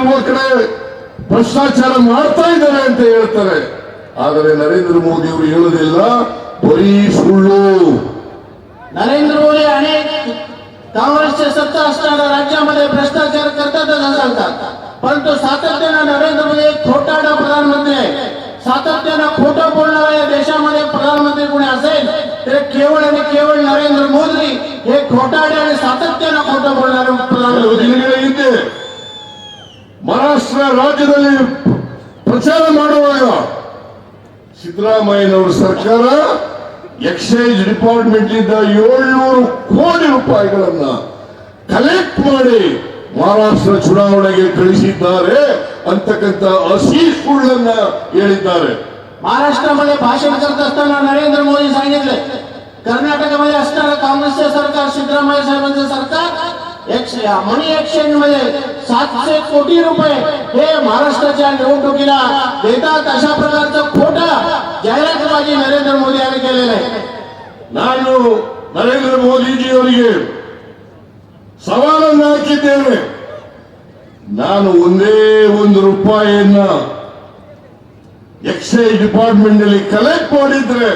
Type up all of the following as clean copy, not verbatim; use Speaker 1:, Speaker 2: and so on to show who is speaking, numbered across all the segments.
Speaker 1: ಇರುವ ಕಡೆ ಭ್ರಷ್ಟಾಚಾರ ಮಾಡ್ತಾ ಇದ್ದಾರೆ ಅಂತ ಹೇಳ್ತಾರೆ. ಆದರೆ ನರೇಂದ್ರ ಮೋದಿ ಅವರು ಹೇಳುವುದಿಲ್ಲ, ಬರೀ सुळू.
Speaker 2: नरेंद्र मोदी अनेक काँग्रेसचे सत्ता असताना राज्यामध्ये भ्रष्टाचार करतातच असं सांगतात, परंतु सातत्यानं नरेंद्र मोदी एक खोटारडा प्रधानमंत्री आहे. सातत्यानं खोटं बोलणारा या देशामध्ये प्रधानमंत्री कोणी असेल तर केवळ आणि केवळ नरेंद्र मोदी हे खोटारडे आणि सातत्यानं खोटं बोलणारे प्रधानमंत्री.
Speaker 1: ಇದೆ ಮಹಾರಾಷ್ಟ್ರ ರಾಜ್ಯದಲ್ಲಿ ಪ್ರಚಾರ ಮಾಡುವಾಗ ಸಿದ್ದರಾಮಯ್ಯನವರ ಸರ್ಕಾರ ಎಕ್ಸೈಸ್ ಡಿಪಾರ್ಟ್ಮೆಂಟ್ ಇಂದ 700 ಕೋಟಿ ರೂಪಾಯಿಗಳನ್ನ ಕಲೆಕ್ಟ್ ಮಾಡಿ ಮಹಾರಾಷ್ಟ್ರ ಚುನಾವಣೆಗೆ ಕಳಿಸಿದ್ದಾರೆ ಅಂತಕ್ಕಂಥ ಹಸಿ ಸುಳ್ಳನ್ನ ಹೇಳಿದ್ದಾರೆ.
Speaker 2: महाराष्ट्रामध्ये भाषण करत असताना नरेंद्र मोदी सांगितले, कर्नाटकमध्ये असणारं काँग्रेसचे सरकार, सिद्धरामय्या साहेबांचं सरकार मनी एक्सचेंज मध्ये 700 कोटी रुपये हे महाराष्ट्राच्या निवडणुकीला देतात. अशा प्रकारचं खोटा जाहिरातबाजी नरेंद्र मोदी यांनी केलेलं आहे.
Speaker 1: ನಾನು ನರೇಂದ್ರ ಮೋದಿಜಿಯವರಿಗೆ ಸವಾಲನ್ನು ಹಾಕಿದ್ದೇನೆ. ನಾನು ಒಂದೇ ₹1 ಎಕ್ಸೈಸ್ ಡಿಪಾರ್ಟ್ಮೆಂಟ್ ನಲ್ಲಿ ಕಲೆಕ್ಟ್ ಮಾಡಿದ್ರೆ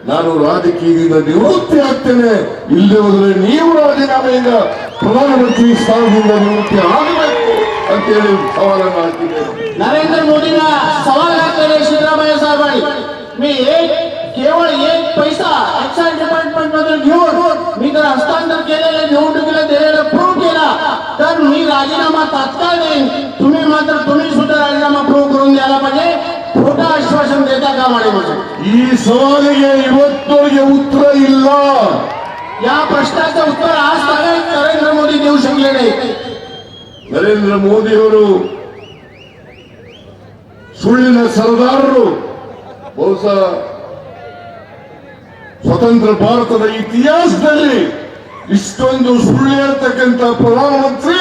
Speaker 1: ನಾನು ರಾಜಕೀಯದಿಂದ ನಿವೃತ್ತಿ ಆಗ್ತೇನೆ, ಇಲ್ಲದೆ ಹೋದರೆ ನೀವು ರಾಜೀನಾಮೆಯಿಂದ ಪ್ರಧಾನಮಂತ್ರಿ ಸ್ಥಾನದಿಂದ ನಿವೃತ್ತಿ ಆಗಬೇಕು ಅಂತೇಳಿ ಸವಾಲನ್ನು ಹಾಕಿದ್ದೇನೆ.
Speaker 2: नरेंद्र मोदींना सवाल घातलेले सिद्धरामय्या साहेबांनी, मी केवळ एक पैसा एक्साइज डिपार्टमेंट मधून घेऊन मी जर हस्तांतर केलेले निवडणुकीला दिलेला प्रूव्ह केला तर मी राजीनामा तात्काळ देईन. तुम्ही सुद्धा राजीनामा प्रूव्ह करून द्यायला पाहिजे. खोटा आश्वासन देता का म्हणजे
Speaker 1: ಈ ಸವಾಲಿಗೆ ಇವತ್ತವರೆಗೆ ಉತ್ತರ ಇಲ್ಲ.
Speaker 2: या प्रश्नाचं उत्तर आज तागायत नरेंद्र मोदी देऊ शकले नाही.
Speaker 1: ನರೇಂದ್ರ ಮೋದಿಯವರು ಸುಳ್ಳಿನ ಸರದಾರರು. ಬಹುಶಃ ಸ್ವತಂತ್ರ ಭಾರತದ ಇತಿಹಾಸದಲ್ಲಿ ಇಷ್ಟೊಂದು ಸುಳ್ಳು ಹೇಳ್ತಕ್ಕಂಥ ಪ್ರಧಾನಮಂತ್ರಿ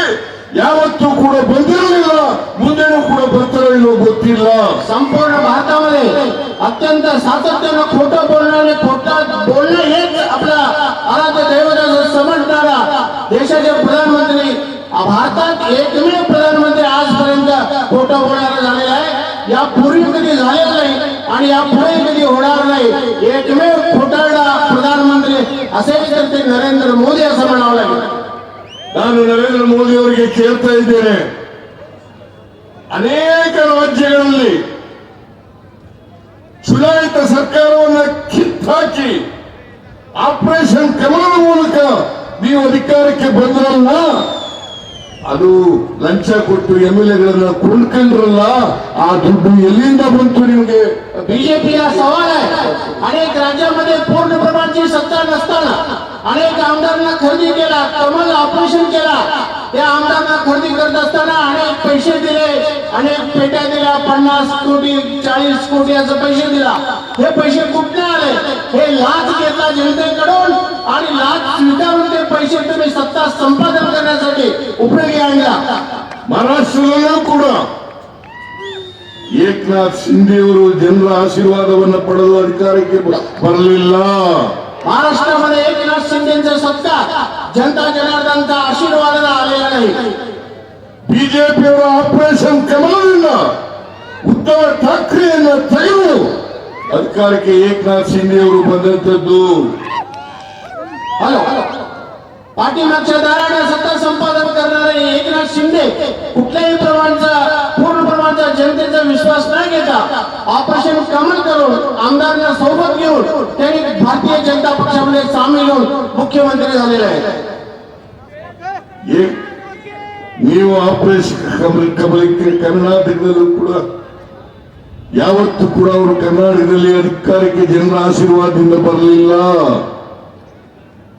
Speaker 1: ಯಾವತ್ತೂ ಕೂಡ ಬಂದಿರಲಿಲ್ಲ, ಮುಂದೆನೂ ಕೂಡ ಬರ್ತಾರೋ ಇಲ್ಲೋ ಗೊತ್ತಿಲ್ಲ.
Speaker 2: संपूर्ण भारतामध्ये अत्यंत सातत्यानं खोटं बोलणारे, बोलणं हेच आपला आराध्य दैवत समजणारा देशाचे प्रधानमंत्री भारतात एकमेव प्रधानमंत्री आजपर्यंत खोटं बोलणारा झालेला आहे. यापूर्वी कधी झालेलं नाही आणि यापुढे कधी होणार नाही. एकमेव खोटारडा प्रधानमंत्री असेल तर ते नरेंद्र मोदी असं म्हणावं लागेल.
Speaker 1: ನಾನು ನರೇಂದ್ರ ಮೋದಿ ಅವರಿಗೆ ಕೇಳ್ತಾ ಇದ್ದೇನೆ, ಅನೇಕ ರಾಜ್ಯಗಳಲ್ಲಿ ಚುನಾಯಿತ ಸರ್ಕಾರವನ್ನು ಕಿತ್ತಾಕಿ ಆಪರೇಷನ್ ಕಮಲದ ಮೂಲಕ ನೀವು ಅಧಿಕಾರಕ್ಕೆ ಬಂದ್ರಲ್ಲ, ಅದು ಲಂಚ ಕೊಟ್ಟು MLA ಕೊಂಡ್ಕೊಂಡ್ರಲ್ಲ, ಆ ದುಡ್ಡು ಎಲ್ಲಿಂದ ಬಂತು ನಿಮಗೆ?
Speaker 2: बीजेपीला सवाल आहे. अनेक राज्यांमध्ये पूर्ण प्रमाणाची सत्ता नसताना अनेक आमदारांना खरेदी केला, कमल ऑपरेशन केला. त्या आमदारांना खरेदी करत असताना अनेक पैसे दिले, अनेक पेट्या दिल्या, 50 कोटी 40 कोटी असं पैसे दिला. हे पैसे कुठे आले? हे लाच घेतला जनतेकडून आणि लाच स्वीकारून ते पैसे तुम्ही सत्ता संपादन करण्यासाठी उपयोगी आणला.
Speaker 1: ಮಹಾರಾಷ್ಟ್ರದಲ್ಲೂ ಕೂಡ ಏಕನಾಥ್ ಶಿಂದೆಯವರು ಜನರ ಆಶೀರ್ವಾದವನ್ನು ಪಡೆದು ಅಧಿಕಾರಕ್ಕೆ ಬರಲಿಲ್ಲ.
Speaker 2: महाराष्ट्रामध्ये एकनाथ शिंदेचा सत्ता जनता जनार्दनचा आशीर्वाद आलेला नाही.
Speaker 1: ಬಿಜೆಪಿಯವರ ಆಪರೇಷನ್ ಕಮಲದಿಂದ ಉದ್ಧವ್ ಠಾಕ್ರೆಯನ್ನ ತೆಗೆದು ಅಧಿಕಾರಕ್ಕೆ ಏಕನಾಥ್ ಶಿಂದೆಯವರು ಬಂದಂತದ್ದು.
Speaker 2: हॅलो, पाठीमागच्या दाराने सत्ता संपादन करणारे एकनाथ शिंदे कुठल्याही पूर्ण प्रमाणाचा जनतेचा विश्वास न घेता ऑपरेशन कमल करून आमदारांना सोबत घेऊन त्यांनी भारतीय जनता पक्षामध्ये सामील होऊन मुख्यमंत्री झालेले आहेत.
Speaker 1: ನೀವು ಆಪರೇಷನ್ ಕಮಲಕ್ಕೆ ಕರ್ನಾಟಕದಲ್ಲೂ ಕೂಡ ಯಾವತ್ತೂ ಕೂಡ ಅವರು ಕರ್ನಾಟಕದಲ್ಲಿ ಅಧಿಕಾರಕ್ಕೆ ಜನರ ಆಶೀರ್ವಾದದಿಂದ ಬರಲಿಲ್ಲ.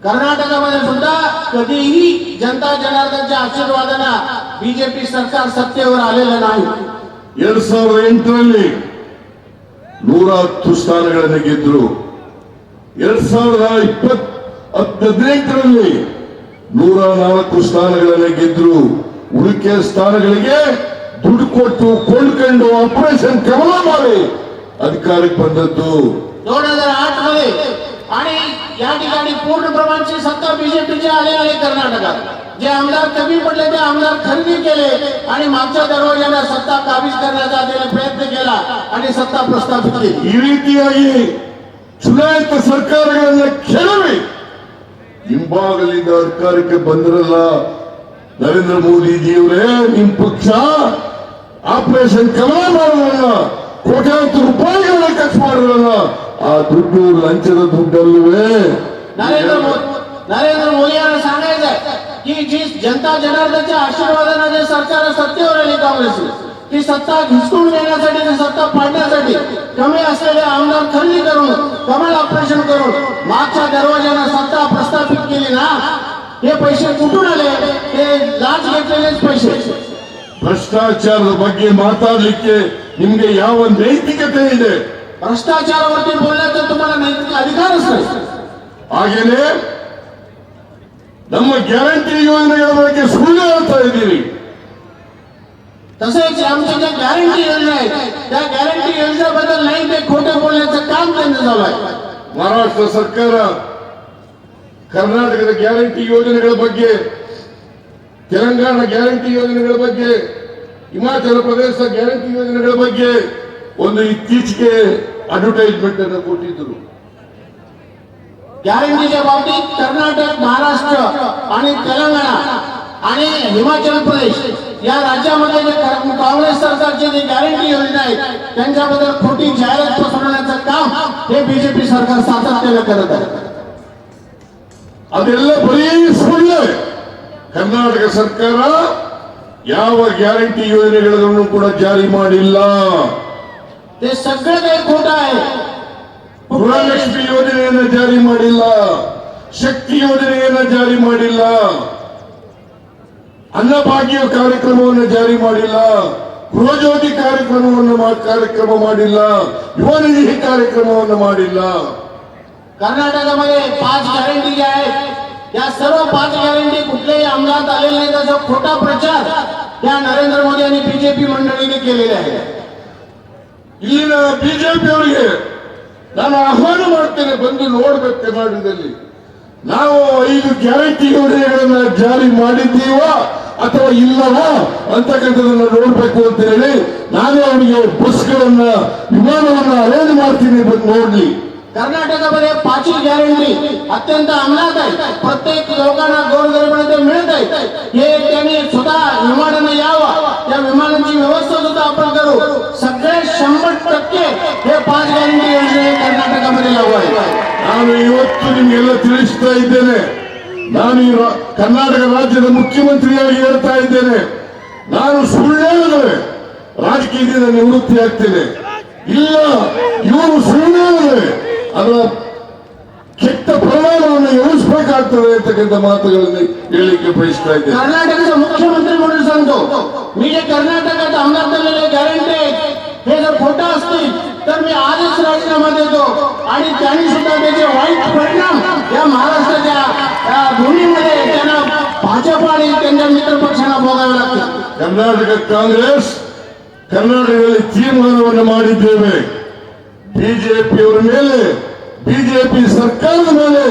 Speaker 2: कर्नाटकामध्ये सुद्धा कधीही जनता जनार्दनच्या आशीर्वादाने बीजेपी सरकार सत्तेवर आलेलं नाही.
Speaker 1: 2008ರಲ್ಲಿ 110 ಸ್ಥಾನಗಳನ್ನು ಗೆದ್ರು. 2018ರಲ್ಲಿ 104 ಸ್ಥಾನಗಳನ್ನು ಗೆದ್ರು. ಉಳಿಕೆ ಸ್ಥಾನಗಳಿಗೆ ದುಡ್ಡು ಕೊಟ್ಟು ಕೊಂಡ್ಕೊಂಡು ಆಪರೇಷನ್ ಕಮಲ ಮಾಡಿ ಅಧಿಕಾರಕ್ಕೆ ಬಂದದ್ದು.
Speaker 2: 2008 मध्ये आणि या ठिकाणी पूर्ण प्रमाणाची सत्ता बीजेपीची आली आहे कर्नाटकात. जे आमदार कमी पडले ते आमदार खरेदी केले आणि मागच्या दरवाज्याला सत्ता काबीज करण्याचा त्याने प्रयत्न केला आणि सत्ता प्रस्थापित केली.
Speaker 1: ಈ ರೀತಿಯಾಗಿ ಚುನಾಯಿತ ಸರ್ಕಾರಗಳನ್ನ ಕೆಡವಿ ಹಿಂಭಾಗಲಿಂದ ಅಧಿಕಾರಕ್ಕೆ ಬಂದ್ರಲ್ಲ ನರೇಂದ್ರ ಮೋದಿಜಿಯವರೇ, ನಿಮ್ ಪಕ್ಷ ಆಪರೇಷನ್ ಕಮಲ ಮಾಡೋದಲ್ಲ, ಕೋಟ್ಯಾಂತರ ರೂಪಾಯಿಗಳನ್ನ ಖರ್ಚು ಮಾಡೋದಲ್ಲ, ಆ ದುಡ್ಡು ಲಂಚದ ದುಡ್ಡಲ್ಲವೇ.
Speaker 2: नरेंद्र मोदी यांना सांगायचंय की जी जनता जनार्दनच्या आशीर्वादाने जे सरकार सत्तेवर आली काँग्रेस, ती सत्ता हिसकून घेण्यासाठी, ती सत्ता पाडण्यासाठी कमी असलेले आमदार खरेदी करून, कमल ऑपरेशन करून मागच्या दरवाज्याने सत्ता प्रस्थापित केली ना. हे पैसे कुठून आले? ते लाच घेतलेलेच पैसे.
Speaker 1: ಭ್ರಷ್ಟಾಚಾರದ ಬಗ್ಗೆ ಮಾತಾಡಲಿಕ್ಕೆ ನಿಮ್ಗೆ ಯಾವ ನೈತಿಕತೆ ಇದೆ?
Speaker 2: भ्रष्टाचारावरती बोलण्याचा तुम्हाला नैतिक अधिकारच नाही.
Speaker 1: ಹಾಗೇನೆ ನಮ್ಮ ಗ್ಯಾರಂಟಿ ಯೋಜನೆಗಳ ಬಗ್ಗೆ ಸುಳ್ಳು ಹೇಳ್ತಾ ಇದ್ದೀರಿ.
Speaker 2: तसेच आमच्या ज्या गॅरंटी योजना आहेत त्या गॅरंटी योजनेबद्दल नाही ते खोटे बोलण्याचं काम त्यांचं चालू आहे.
Speaker 1: ಮಹಾರಾಷ್ಟ್ರ ಸರ್ಕಾರ ಕರ್ನಾಟಕದ ಗ್ಯಾರಂಟಿ ಯೋಜನೆಗಳ ಬಗ್ಗೆ, ತೆಲಂಗಾಣ ಗ್ಯಾರಂಟಿ ಯೋಜನೆಗಳ ಬಗ್ಗೆ, ಹಿಮಾಚಲ ಪ್ರದೇಶ ಗ್ಯಾರಂಟಿ ಯೋಜನೆಗಳ ಬಗ್ಗೆ ಒಂದು ಇತ್ತೀಚೆಗೆ ಅಡ್ವರ್ಟೈಸ್ಮೆಂಟ್ ಅನ್ನು ಕೊಟ್ಟಿದ್ದರು.
Speaker 2: गॅरंटीच्या बाबतीत कर्नाटक, महाराष्ट्र आणि तेलंगणा आणि हिमाचल प्रदेश या राज्यामध्ये जे काँग्रेस सरकारचे जे गॅरंटी योजना आहेत त्यांच्याबद्दल खोटी जाहिरात पसरवण्याचं काम हे बीजेपी सरकार सातत्याने करत आहे.
Speaker 1: ಅದೆಲ್ಲ ಬರೀ ಸುಳ್ಳು. ಕರ್ನಾಟಕ ಸರ್ಕಾರ ಯಾವ ಗ್ಯಾರಂಟಿ ಯೋಜನೆಗಳನ್ನು ಕೂಡ ಜಾರಿ ಮಾಡಿಲ್ಲ.
Speaker 2: ते सगळं काही खोटं आहे.
Speaker 1: ಗೃಹಲಕ್ಷ್ಮಿ ಯೋಜನೆಯನ್ನು ಜಾರಿ ಮಾಡಿಲ್ಲ, ಶಕ್ತಿ ಯೋಜನೆಯನ್ನು ಜಾರಿ ಮಾಡಿಲ್ಲ, ಅನ್ನಭಾಗ್ಯ ಕಾರ್ಯಕ್ರಮವನ್ನು ಜಾರಿ ಮಾಡಿಲ್ಲ, ಗೃಹಜ್ಯೋತಿ ಕಾರ್ಯಕ್ರಮ ಮಾಡಿಲ್ಲ, ಯುವ ನಿಧಿ ಕಾರ್ಯಕ್ರಮವನ್ನು ಮಾಡಿಲ್ಲ.
Speaker 2: कर्नाटकामध्ये 5 गॅरंटी ज्या आहेत या सर्व 5 गॅरंटी कुठल्याही अंमलात आलेल्या नाही, त्याचा खोटा प्रचार या नरेंद्र मोदी आणि बीजेपी मंडळीने केलेला आहे.
Speaker 1: ಇಲ್ಲಿನ ಬಿಜೆಪಿಯವರಿಗೆ ನಾನು ಆಹ್ವಾನ ಮಾಡ್ತೇನೆ, ಬಂದು ನೋಡ್ಬೇಕು ಕರ್ನಾಟಕದಲ್ಲಿ ನಾವು 5 ಗ್ಯಾರಂಟಿ ಯೋಜನೆಗಳನ್ನ ಜಾರಿ ಮಾಡಿದ್ದೀವಾ ಅಥವಾ ಇಲ್ಲವಾ ಅಂತಕ್ಕಂಥದನ್ನ ನೋಡ್ಬೇಕು ಅಂತ ಹೇಳಿ ನಾನೇ ಅವನಿಗೆ ಬಸ್ಗಳನ್ನ, ವಿಮಾನವನ್ನ ಅರೇಂಜ್ ಮಾಡ್ತೀನಿ, ಬಂದು ನೋಡ್ಲಿ.
Speaker 2: कर्नाटकामध्ये 5 गॅरंटी अत्यंत अंमलात आहे. प्रत्येक लोकांना गोरगरिबांना ते मिळत आहे. हे त्यांनी स्वतः विमानाने यावं, त्या विमानांची व्यवस्था सुद्धा आपण करू. सगळे 100% हे 5 गॅरंटी योजने कर्नाटकामध्ये लागू आहे.
Speaker 1: ನಾನು ಇವತ್ತು ನಿಮಗೆಲ್ಲ ತಿಳಿಸ್ತಾ ಇದ್ದೇನೆ, ನಾನು ಈ ಕರ್ನಾಟಕ ರಾಜ್ಯದ ಮುಖ್ಯಮಂತ್ರಿಯಾಗಿ ಹೇಳ್ತಾ ಇದ್ದೇನೆ, ನಾನು ಸುಳ್ಳು ಹೇಳಿದ್ರೆ ರಾಜಕೀಯದಿಂದ ನಿವೃತ್ತಿ ಆಗ್ತೇನೆ. ಇಲ್ಲ, ಇವರು ಸುಳ್ಳು ಹೇಳಿದ್ರೆ ಅದರ ಕೆಟ್ಟ ಪರಿಣಾಮವನ್ನು ಎದುರಿಸಬೇಕಾಗ್ತದೆ ಅಂತಕ್ಕಂಥ ಮಾತುಗಳನ್ನು ಹೇಳಲಿಕ್ಕೆ ಬಯಸ್ತಾ ಇದ್ದೇನೆ.
Speaker 2: कर्नाटकाचा मुख्यमंत्री म्हणून सांगतो, मी जे कर्नाटकात अंमलात आलेले गॅरंटी हे जर खोटं असतील तर मी आजच राजीनामा देतो आणि त्यांनी सुद्धा त्याचे वाईट परिणाम या महाराष्ट्राच्या भूमीमध्ये त्यांना भाजप आणि त्यांच्या मित्र पक्षांना भोगावे लागतील.
Speaker 1: ಕರ್ನಾಟಕ ಕಾಂಗ್ರೆಸ್ ಕರ್ನಾಟಕದಲ್ಲಿ ತೀರ್ಮಾನವನ್ನು ಮಾಡಿದ್ದೇವೆ, ಬಿಜೆಪಿಯವರ ಮೇಲೆ, ಬಿಜೆಪಿ ಸರ್ಕಾರದ ಮೇಲೆ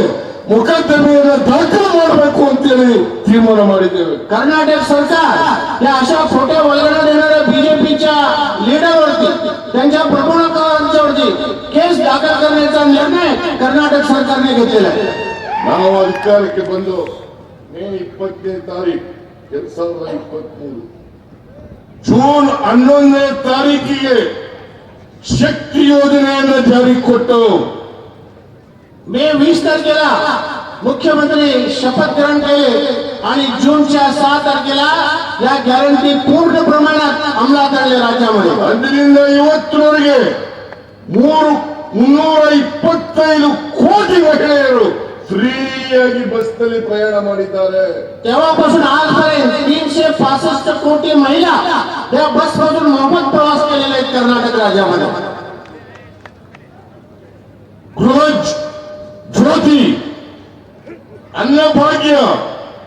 Speaker 1: ಮೊಕದ್ದಮೆಯನ್ನು ದಾಖಲು ಮಾಡಬೇಕು ಅಂತೇಳಿ ತೀರ್ಮಾನ ಮಾಡಿದ್ದೇವೆ.
Speaker 2: कर्नाटक सरकार या अशा खोट्या वल्गना देणाऱ्या बीजेपीच्या लीडरवरती, त्यांच्या प्रमुखांवरती केस दाखल करण्याचा निर्णय कर्नाटक सरकारने घेतलेला आहे.
Speaker 1: ನಾವು ಅಧಿಕಾರಕ್ಕೆ ಬಂದು ಮೇ 20ನೇ ತಾರೀಕು 2023 ಜೂನ್ 11ನೇ ತಾರೀಕಿಗೆ ಶಕ್ತಿ ಯೋಜನೆಯನ್ನು ಜಾರಿಗೆ ಕೊಟ್ಟು
Speaker 2: मे 20 तारखेला मुख्यमंत्री शपथ ग्रहण केले आणि जूनच्या 6 तारखेला या गॅरंटी पूर्ण प्रमाणात अंमलात आणले राज्यामध्ये.
Speaker 1: ಅಂದಿನಿಂದ ಇವತ್ತಿನವರೆಗೆ 325 ಕೋಟಿ ಮಹಿಳೆಯರು ಫ್ರೀಯಾಗಿ ಬಸ್ನಲ್ಲಿ ಪ್ರಯಾಣ ಮಾಡಿದ್ದಾರೆ.
Speaker 2: तेव्हापासून आजपर्यंत 365 कोटी महिला या बसमधून मोफत प्रवास केलेले आहेत कर्नाटक राज्यामध्ये.
Speaker 1: ಗೃಹ ಜ್ಯೋತಿ ಅನ್ನಭಾಗ್ಯ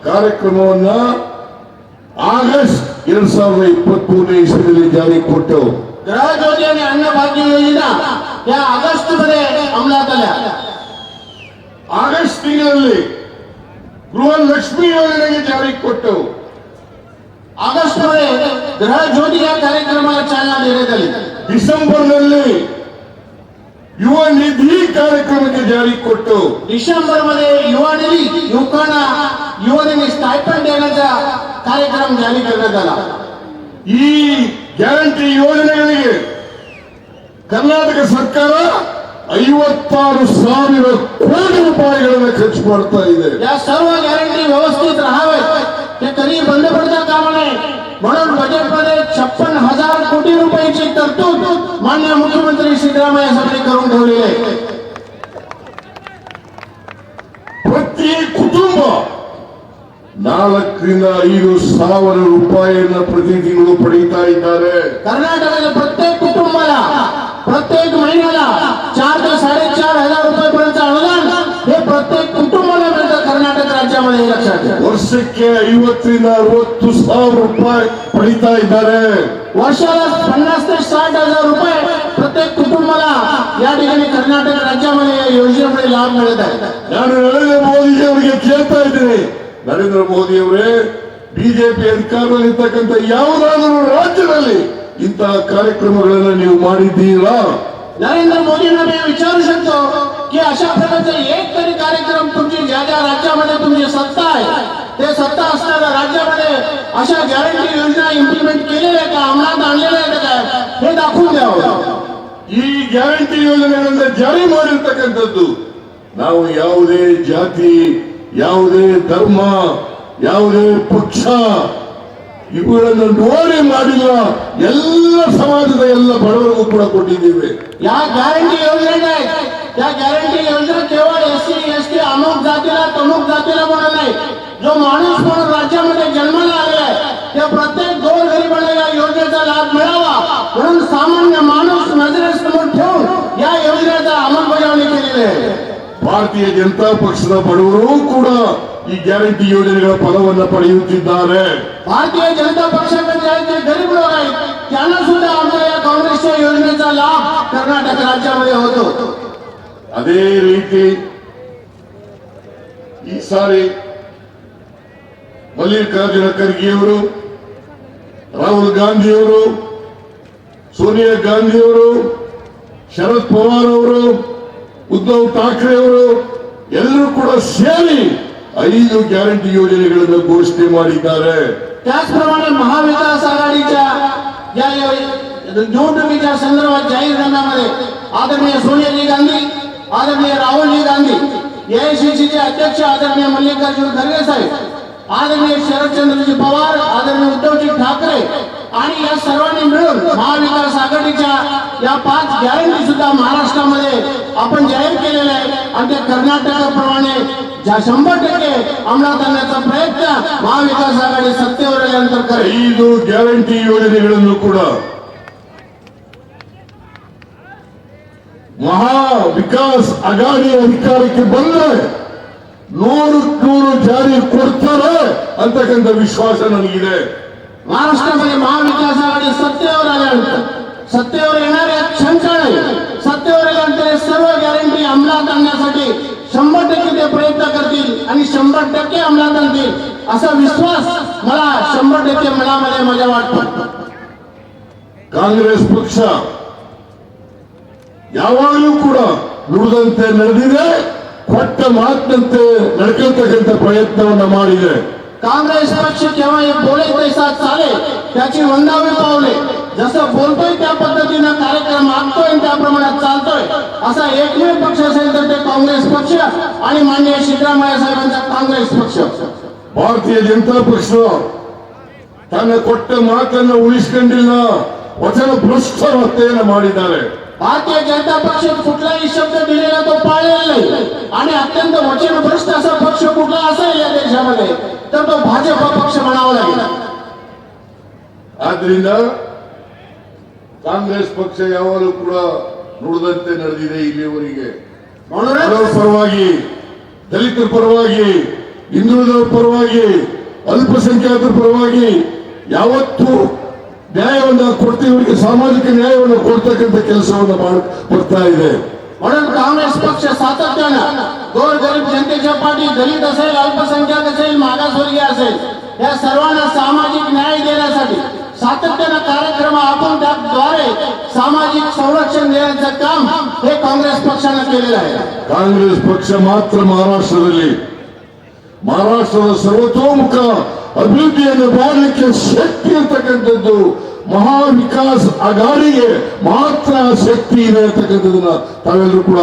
Speaker 1: ಕಾರ್ಯಕ್ರಮವನ್ನ ಆಗಸ್ಟ್ 2023 ಇಸ್ವಿಯಲ್ಲಿ ಜಾರಿಗೆ ಕೊಟ್ಟು
Speaker 2: गृहज्योती आणि अन्नभाग्य योजना या ऑगस्ट मध्ये अंमलात आल्या.
Speaker 1: ಆಗಸ್ಟ್ ತಿಂಗಳಲ್ಲಿ ಗೃಹಲಕ್ಷ್ಮಿ ಯೋಜನೆಗೆ ಜಾರಿ ಕೊಟ್ಟವು.
Speaker 2: ऑगस्ट मध्ये ग्रह ज्योती या कार्यक्रमाला चालना देण्यात आली.
Speaker 1: ಡಿಸೆಂಬರ್ನಲ್ಲಿ ಯುವ ನಿಧಿ ಕಾರ್ಯಕ್ರಮಕ್ಕೆ ಜಾರಿ ಕೊಟ್ಟು
Speaker 2: डिसेंबर मध्ये युवा निधी युवकांना युवकांनी स्टायपंड देण्याचा कार्यक्रम जारी करण्यात आला.
Speaker 1: ಈ ಗ್ಯಾರಂಟಿ ಯೋಜನೆಗಳಿಗೆ ಕರ್ನಾಟಕ ಸರ್ಕಾರ 56,000 ಕೋಟಿ ರೂಪಾಯಿಗಳನ್ನು ಖರ್ಚು ಮಾಡ್ತಾ ಇದೆ.
Speaker 2: या सर्व गॅरंटी व्यवस्थित राहावेत ते कधी बंद पडता कामा नये म्हणून बजेटमध्ये 56,000 कोटी रुपयाची तरतूद माननीय मुख्यमंत्री सिद्धरामय्या साहेबांनी करून ठेवलेली आहे.
Speaker 1: ಪ್ರತಿ ಕುಟುಂಬ 4,000 ರೂಪಾಯಿಯನ್ನ ಪ್ರತಿ ತಿಂಗಳು ಪಡೀತಾ ಇದ್ದಾರೆ.
Speaker 2: कर्नाटकातील प्रत्येक कुटुंबाला प्रत्येक महिन्याला 4 ते 4,500 रुपयापर्यंत अनुदान हे प्रत्येक कुटुंबाला मिळतं कर्नाटक राज्यामध्ये. हे लक्षात घ्या.
Speaker 1: ವರ್ಷಕ್ಕೆ 50,000 ರೂಪಾಯಿ ಪಡೀತಾ ಇದ್ದಾರೆ.
Speaker 2: वर्षाला 50,000 ते 60,000 रुपये प्रत्येक कुटुंबाला या ठिकाणी कर्नाटक राज्यामध्ये या योजनेमुळे लाभ मिळत आहे.
Speaker 1: ನಾನು ನರೇಂದ್ರ ಮೋದಿ ಅವರಿಗೆ ಕೇಳ್ತಾ ಇದ್ದೀನಿ, ನರೇಂದ್ರ ಮೋದಿ ಅವರೇ, ಬಿಜೆಪಿ ಅಧಿಕಾರದಲ್ಲಿರ್ತಕ್ಕಂಥ ಯಾವುದಾದರೂ ರಾಜ್ಯದಲ್ಲಿ ಇಂತಹ ಕಾರ್ಯಕ್ರಮಗಳನ್ನು ನೀವು ಮಾಡಿದ್ದೀರಾ?
Speaker 2: नरेंद्र मोदींना मी विचारू शकतो की अशा प्रकारचा एक तरी कार्यक्रम तुमची ज्या ज्या राज्यामध्ये तुमची सत्ता आहे ते सत्ता असणाऱ्या राज्यामध्ये अशा गॅरंटी योजना इम्प्लिमेंट केलेल्या का, अंमलात आणलेल्या आहेत का, हे दाखवून द्यावं.
Speaker 1: ಈ ಗ್ಯಾರಂಟಿ ಯೋಜನೆಗಳಿಂದ ಜಾರಿ ಮಾಡಿರ್ತಕ್ಕಂಥದ್ದು ನಾವು ಯಾವುದೇ ಜಾತಿ, ಯಾವುದೇ ಧರ್ಮ, ಯಾವುದೇ ಪಕ್ಷ ಇವುಗಳನ್ನು ನೋಡಿ ಮಾಡಿಲ್ಲ. ಎಲ್ಲ ಸಮಾಜದ ಎಲ್ಲ ಬಡವರಿಗೂ ಕೂಡ ಕೊಟ್ಟಿದ್ದೇವೆ.
Speaker 2: या गॅरंटी योजनेत आहेत त्या गॅरंटी योजना केवळ एससी एसटी अमुक जातीला तमुक जातीला म्हणून नाही, जो माणूस म्हणून राज्यामध्ये जन्माला आलेला आहे त्या प्रत्येक गोरगरिबाला या योजनेचा लाभ मिळावा म्हणून सामान्य माणूस नजरेसमोर ठेवून या योजनेचा अंमलबजावणी केलेली आहे.
Speaker 1: ಭಾರತೀಯ ಜನತಾ ಪಕ್ಷದ ಬಡವರು ಕೂಡ ಈ ಗ್ಯಾರಂಟಿ ಯೋಜನೆಗಳ ಫಲವನ್ನು ಪಡೆಯುತ್ತಿದ್ದಾರೆ.
Speaker 2: भारतीय जनता पक्षाकडे जे गरीब लोक आहेत त्यांना सुद्धा आमच्या या काँग्रेसच्या योजनेचा लाभ कर्नाटक राज्यामध्ये होतो.
Speaker 1: ಅದೇ ರೀತಿ ಈ ಸಾರಿ ಮಲ್ಲಿಕಾರ್ಜುನ ಖರ್ಗೆಯವರು, ರಾಹುಲ್ ಗಾಂಧಿಯವರು, ಸೋನಿಯಾ ಗಾಂಧಿಯವರು, ಶರದ್ ಪವಾರ್ ಅವರು, ಉದ್ಧವ್ ಠಾಕ್ರೆ ಅವರು ಎಲ್ಲರೂ ಕೂಡ ಸೇರಿ 5 ಗ್ಯಾರಂಟಿ ಯೋಜನೆಗಳನ್ನು ಘೋಷಣೆ ಮಾಡಿದ್ದಾರೆ.
Speaker 2: त्याचप्रमाणे महाविकास आघाडीच्या या निवडणुकीच्या संदर्भात जाहीरनाम्यामध्ये आदरणीय सोनियाजी गांधी, आदरणीय राहुलजी गांधी, एआयसीसीचे अध्यक्ष आदरणीय मल्लिकार्जुन खरगे साहेब, आदरणीय शरदचंद्रजी पवार, आदरणीय उद्धवजी ठाकरे आणि या सर्वांनी मिळून महाविकास आघाडीच्या या 5 गॅरंटी सुद्धा महाराष्ट्रामध्ये आपण जाहीर केलेल्या आहे आणि त्या कर्नाटकाप्रमाणे 100% अंमलात आणण्याचा प्रयत्न महाविकास आघाडी सत्तेवर आल्यानंतर करेल.
Speaker 1: 5 ಗ್ಯಾರಂಟಿ ಯೋಜನೆಗಳನ್ನು ಕೂಡ ಮಹಾ ವಿಕಾಸ್ ಅಘಾಡಿ ಅಧಿಕಾರಕ್ಕೆ ಬಂದ್ರೆ 100% ಜಾರಿ ಕೊಡ್ತಾರೆ ಅಂತಕ್ಕಂಥ ವಿಶ್ವಾಸ ನನಗಿದೆ.
Speaker 2: महाराष्ट्रामध्ये महाविकास आघाडी सत्तेवर आल्यानंतर सत्तेवर येणाऱ्या क्षणच्या नाही, सत्तेवर आल्यानंतर हे सर्व गॅरंटी अंमलात आणण्यासाठी 100% ते प्रयत्न करतील आणि 100% अंमलात आणतील असा विश्वास मला 100% मनामध्ये माझ्या वाटतो.
Speaker 1: ಕಾಂಗ್ರೆಸ್ ಪಕ್ಷ ಯಾವಾಗಲೂ ಕೂಡ ನುಡಿದಂತೆ ನಡೆದಿದೆ, ಕೊಟ್ಟ ಮಾತಿನಂತೆ ನಡ್ಕೊಳ್ತಕ್ಕಂಥ ಪ್ರಯತ್ನವನ್ನ ಮಾಡಿದೆ.
Speaker 2: काँग्रेस पक्ष केव्हा हे बोले तैसा चालेल त्याची वंदावी पावले, जसं बोलतोय त्या पद्धतीनं कार्यक्रम आखतोय त्या प्रमाणात चालतोय असा एकमेव पक्ष असेल तर ते काँग्रेस पक्ष आणि माननीय सिद्धरामय्या साहेबांचा काँग्रेस पक्ष.
Speaker 1: ಭಾರತೀಯ ಜನತಾ ಪಕ್ಷ ತನ್ನ ಕೊಟ್ಟ ಮಾತನ್ನು ಉಳಿಸಿಕೊಂಡಿಲ್ಲ, ವಚನ ಭ್ರಷ್ಟತೆಯನ್ನು ಮಾಡಿದ್ದಾರೆ.
Speaker 2: भारतीय जनता पक्ष कुठलाही शब्द दिलेला तो पाळलेला नाही आणि अत्यंत वचनभ्रष्ट असा पक्ष कुठला असेल या देशामध्ये तर तो भाजप पक्ष म्हणावा लागेल.
Speaker 1: ಆದ್ರಿಂದ ಕಾಂಗ್ರೆಸ್ ಪಕ್ಷ ಯಾವಾಗಲೂ ಕೂಡ ನುಡಿದಂತೆ ನಡೆದಿದೆ ಇಲ್ಲಿಯವರೆಗೆ. ಬಡವರ ಪರವಾಗಿ, ದಲಿತರ ಪರವಾಗಿ, ಹಿಂದುಳಿದವರ ಪರವಾಗಿ, ಅಲ್ಪಸಂಖ್ಯಾತರ ಪರವಾಗಿ ಯಾವತ್ತೂ ನ್ಯಾಯವನ್ನು ಕೊಡ್ತೀವಿ, ಸಾಮಾಜಿಕ ನ್ಯಾಯವನ್ನು ಕೊಡ್ತಕ್ಕಂಥ ಕೆಲಸವನ್ನು ಬರ್ತಾ ಇದೆ.
Speaker 2: म्हणून काँग्रेस पक्ष सातत्यानं गोरगरीब जनतेच्या पाठी दलित असेल, अल्पसंख्याक असेल, मागासवर्गीय असेल, या सर्वांना सामाजिक न्याय देण्यासाठी सातत्यानं कार्यक्रम आखून त्याद्वारे सामाजिक संरक्षण देण्याचं काम हे काँग्रेस पक्षानं केलेलं आहे.
Speaker 1: ಕಾಂಗ್ರೆಸ್ ಪಕ್ಷ ಮಾತ್ರ ಮಹಾರಾಷ್ಟ್ರದ ಸರ್ವತೋಮುಖ ಅಭಿವೃದ್ಧಿಯನ್ನು ಮಾಡಲಿಕ್ಕೆ ಶಕ್ತಿ ಇರ್ತಕ್ಕಂಥದ್ದು ಮಹಾವಿಕಾಸ್ ಅಗಾಡಿಗೆ ಮಾತ್ರ ಶಕ್ತಿ ಇದೆ ಅಂತಕ್ಕಂಥದನ್ನ ತಾವೆಲ್ಲರೂ ಕೂಡ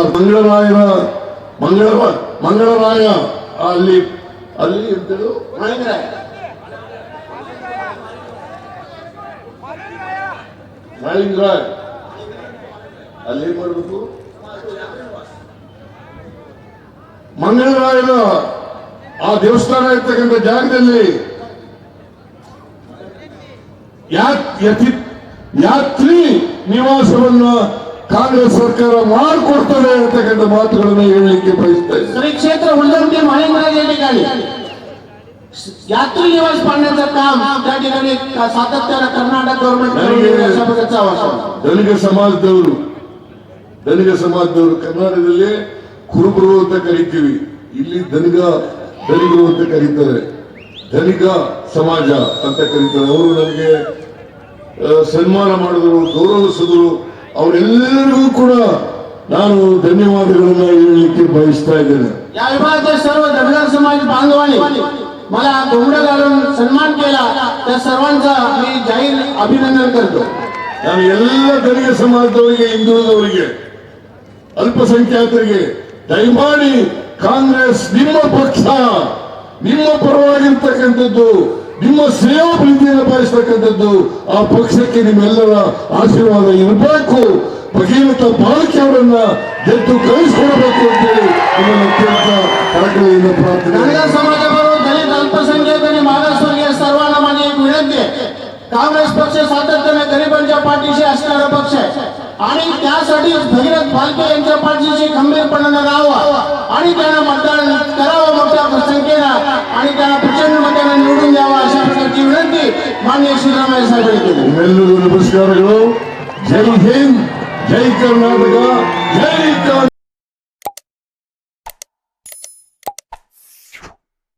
Speaker 1: ಮಂಗಳರಾಯ ಅಲ್ಲಿ ಅಂತೇಳು ಮಾಳಿಂಗರಾಯ್ ಅಲ್ಲಿ ಏನ್ ಮಾಡ್ಬೇಕು, ಮಂಗಳರಾಯನ ಆ ದೇವಸ್ಥಾನ ಇರ್ತಕ್ಕಂಥ ಜಾಗದಲ್ಲಿ ಯಾತ್ರಿ ನಿವಾಸವನ್ನ ಕಾಂಗ್ರೆಸ್ ಸರ್ಕಾರ ಮಾಡಿಕೊಡ್ತಾರೆ ಅಂತಕ್ಕಂಥ ಮಾತುಗಳನ್ನು ಹೇಳಲಿಕ್ಕೆ ಬಯಸ್ತಾ ಇದ್ದಾರೆ.
Speaker 2: श्री क्षेत्र उल्लंघे माळिंगराज या ठिकाणी यात्री निवास पाडण्याचं काम त्या ठिकाणी सातत्यानं कर्नाटक गव्हर्नमेंट अशा प्रकारचा आवाज
Speaker 1: ಧನಿಕ ಸಮಾಜದವರು ಕರ್ನಾಟಕದಲ್ಲಿ ಕುರುಬರು ಅಂತ ಕರಿತೀವಿ, ಇಲ್ಲಿ ಧನಿಕರು ಅಂತ ಕರೀತಾರೆ, ಧನಿಕ ಸಮಾಜ ಅಂತ ಕರೀತಾರೆ. ಅವರು ನನಗೆ ಸನ್ಮಾನ ಮಾಡಿದ್ರು, ಗೌರವಿಸಿದ್ರು. ಅವರೆಲ್ಲರಿಗೂ ಕೂಡ ನಾನು ಧನ್ಯವಾದಗಳನ್ನ ಹೇಳಲಿಕ್ಕೆ ಬಯಸ್ತಾ ಇದ್ದೇನೆ.
Speaker 2: या विभागाचे सर्व धनगर समाज बांधवांनी मला घोंगडं घालून सन्मान केला, त्या सर्वांचा मी जाहीर अभिनंदन करतो.
Speaker 1: ನಾನು ಎಲ್ಲ ಧನಿಕ ಸಮಾಜದವರಿಗೆ, ಹಿಂದುಳಿದವರಿಗೆ, ಅಲ್ಪಸಂಖ್ಯಾತರಿಗೆ ದಯಮಾಡಿ ಕಾಂಗ್ರೆಸ್ ನಿಮ್ಮ ಪಕ್ಷ, ನಿಮ್ಮ ಪರವಾಗಿರ್ತಕ್ಕಂಥದ್ದು, ನಿಮ್ಮ ಶ್ರೇಯೋಭಿವೃದ್ಧಿಯನ್ನು ಬಯಸ್ತಕ್ಕಂಥದ್ದು, ಆ ಪಕ್ಷಕ್ಕೆ ನಿಮ್ಮೆಲ್ಲರ ಆಶೀರ್ವಾದ ಇರಬೇಕು. ಭಗೀರಥ ಬಾಲಕಿ ಅವರನ್ನ ಗೆದ್ದು ಕಳಿಸಿಕೊಡಬೇಕು ಅಂತೇಳಿ ನಿಮ್ಮನ್ನು ಅತ್ಯಂತ ಕಳಕಳಿಯಿಂದ ಪ್ರಾರ್ಥನೆ.
Speaker 2: धनगर समाजाबरोबर दलित, अल्पसंख्याक आणि मागासवर्गीय सर्वांना माझी एक विनंती आहे. काँग्रेस पक्ष सातत्याने गरिबांच्या पाठीशी असणारा पक्ष आहे आणि त्यासाठी भगीरथ भालके यांच्या पाठीशी खंबीरपणाने राहावं आणि त्यांना मतदान करावं मोठ्या संख्येनं आणि त्यांना प्रचंड मताने निवडून द्यावं अशा प्रकारची विनंती माननीय सिद्धरामಯ್ಯ साहेबांनी केली.
Speaker 1: ನಿಮ್ಮೆಲ್ಲರಿಗೂ ನಮಸ್ಕಾರಗಳು. ಜೈ ಹಿಂದ್, ಜೈ ಕರ್ನಾಟಕ, ಜೈ